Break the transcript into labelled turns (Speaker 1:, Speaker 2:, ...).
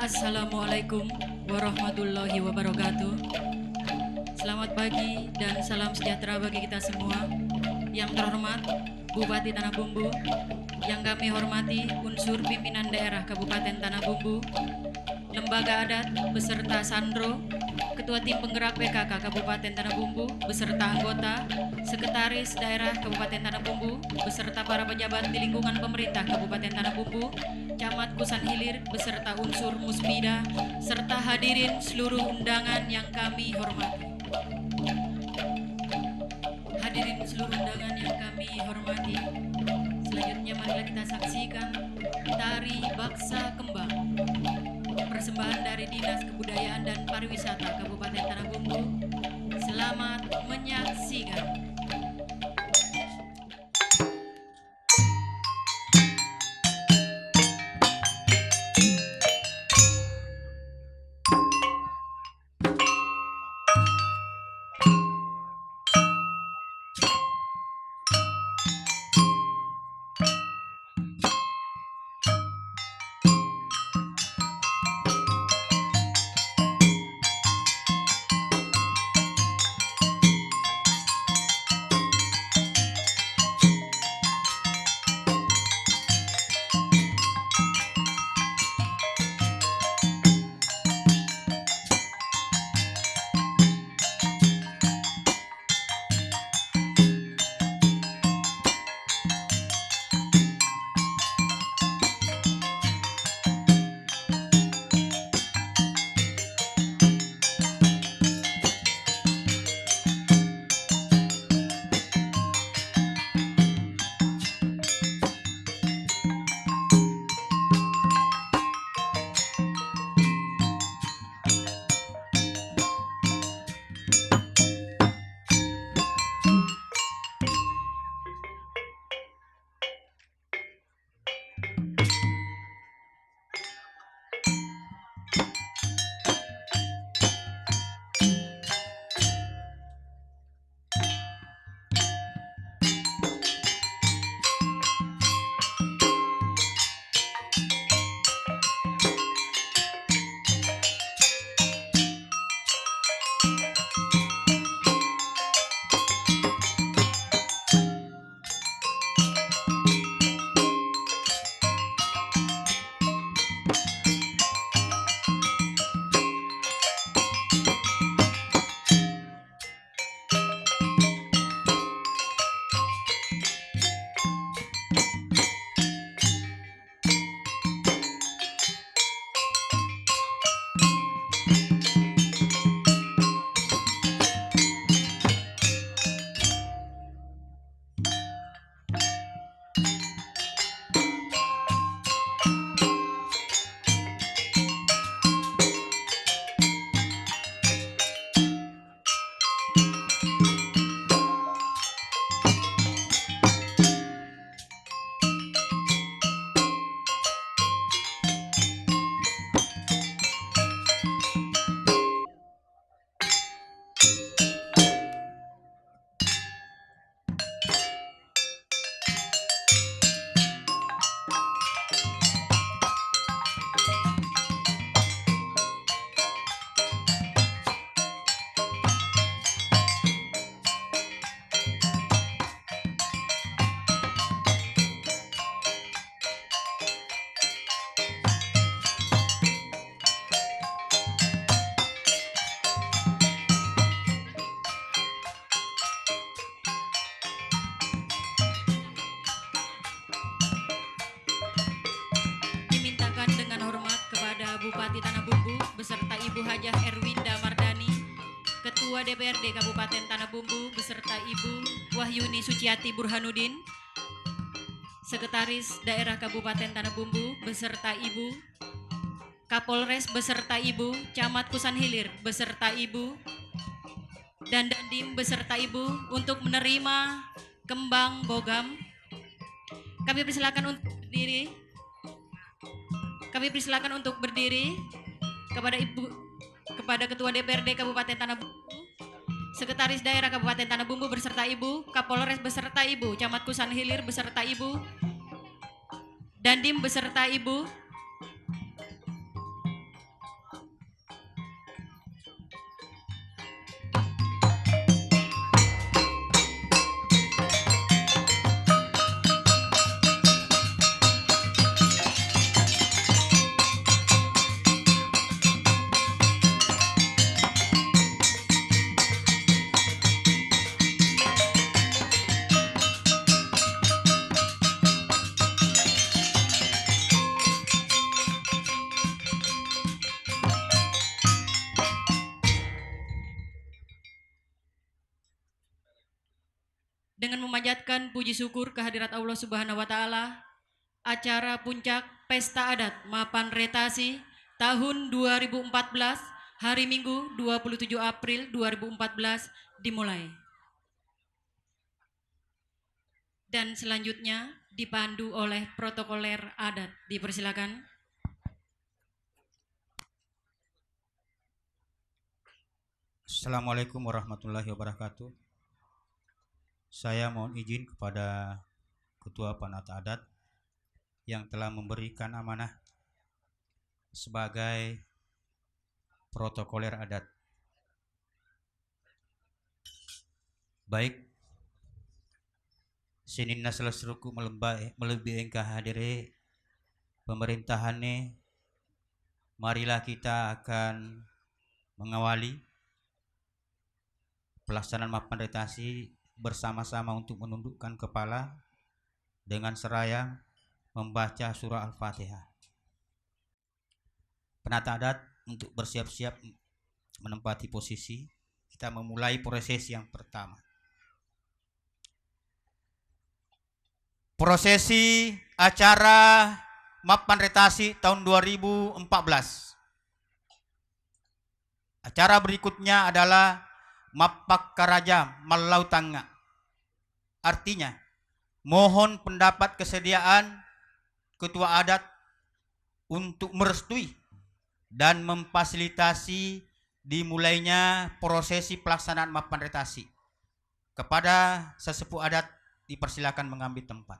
Speaker 1: Assalamualaikum warahmatullahi wabarakatuh. Selamat pagi dan salam sejahtera bagi kita semua. Yang terhormat Bupati Tanah Bumbu, yang kami hormati unsur pimpinan daerah Kabupaten Tanah Bumbu, lembaga adat beserta Sandro, Ketua Tim Penggerak PKK Kabupaten Tanah Bumbu beserta anggota, Sekretaris Daerah Kabupaten Tanah Bumbu beserta para pejabat di lingkungan pemerintah Kabupaten Tanah Bumbu, Camat Kusan Hilir beserta unsur Muspida, serta hadirin seluruh undangan yang kami hormati. Hadirin seluruh undangan yang kami hormati, selanjutnya marilah kita saksikan tari Baksa Kembang, persembahan dari Dinas Kebudayaan dan Pariwisata Kabupaten Tanah Bumbu. Selamat menyaksikan. Dimintakan dengan hormat kepada Bupati Tanah Bumbu beserta Ibu Hajah Erwinda Mardani, Ketua DPRD Kabupaten Tanah Bumbu beserta Ibu Wahyuni Suciati Burhanuddin, Sekretaris Daerah Kabupaten Tanah Bumbu beserta Ibu, Kapolres beserta Ibu, Camat Kusan Hilir beserta Ibu, dan Dandim beserta Ibu untuk menerima kembang bogam. Kami persilakan untuk berdiri. Kami persilakan untuk berdiri kepada Ketua DPRD Kabupaten Tanah Bumbu, Sekretaris Daerah Kabupaten Tanah Bumbu beserta Ibu, Kapolres beserta Ibu, Camat Kusan Hilir beserta Ibu, Dandim beserta Ibu, dengan memanjatkan puji syukur kehadirat Allah Subhanahu wa taala, acara puncak Pesta Adat Mapan Retasi tahun 2014 hari Minggu 27 April 2014 dimulai. Dan selanjutnya dipandu oleh protokoler adat. Dipersilakan.
Speaker 2: Assalamualaikum warahmatullahi wabarakatuh. Saya mohon izin kepada Ketua Panata Adat yang telah memberikan amanah sebagai protokoler adat. Baik, sinin naselesruku melebihi engkah hadiri pemerintahannya, marilah kita akan mengawali pelaksanaan Mapan Retasi bersama-sama untuk menundukkan kepala dengan seraya membaca surah Al-Fatihah. Penata adat untuk bersiap-siap menempati posisi. Kita memulai prosesi yang pertama. Prosesi acara Mapan Retasi tahun 2014. Acara berikutnya adalah Mapak Karaja Malau Tangga. Artinya, mohon pendapat kesediaan ketua adat untuk merestui dan memfasilitasi dimulainya prosesi pelaksanaan Mapan Retasi. Kepada sesepuh adat dipersilakan mengambil tempat.